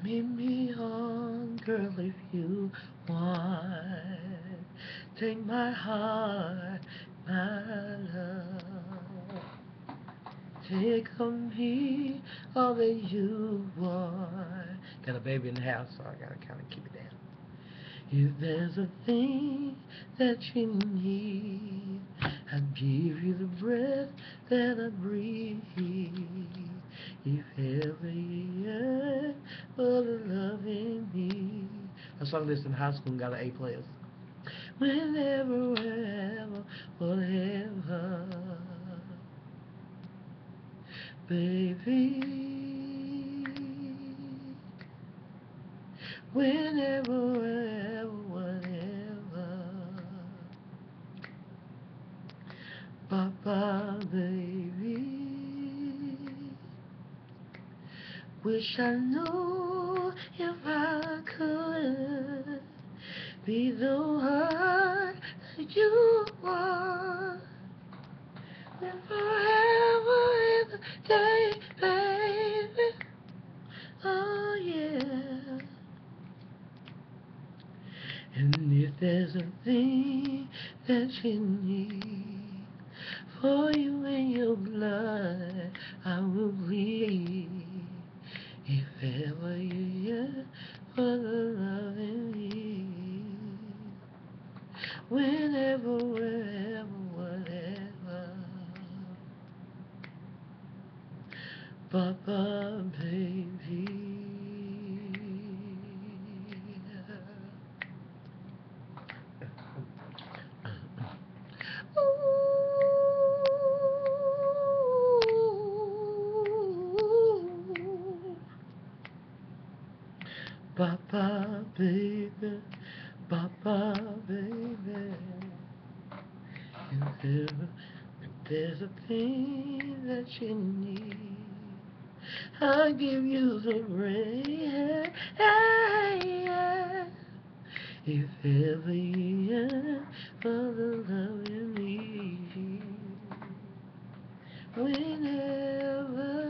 Meet me on, girl, if you want. Take my heart, my love. Take of me all that you want. Got a baby in the house, so I gotta kind of keep it down. If there's a thing that you need, I'd give you the breath that I breathe. If ever you yearn for the love in me. I sung this in high school and got an A+. Whenever, wherever, whatever, baby. Whenever, wherever, whatever, Papa, baby. Wish I knew if I could be the one that you want. And forever is a day, baby. Oh, yeah. And if there's a thing that you need for you in your blood, I will bleed. If ever you yearn for the love in me, whenever, wherever, whatever, Papa, baby. Ooh, Papa, baby, Papa, baby. If there's a thing that you need, I'll give you the rain. If ever you yearn for the love you need, whenever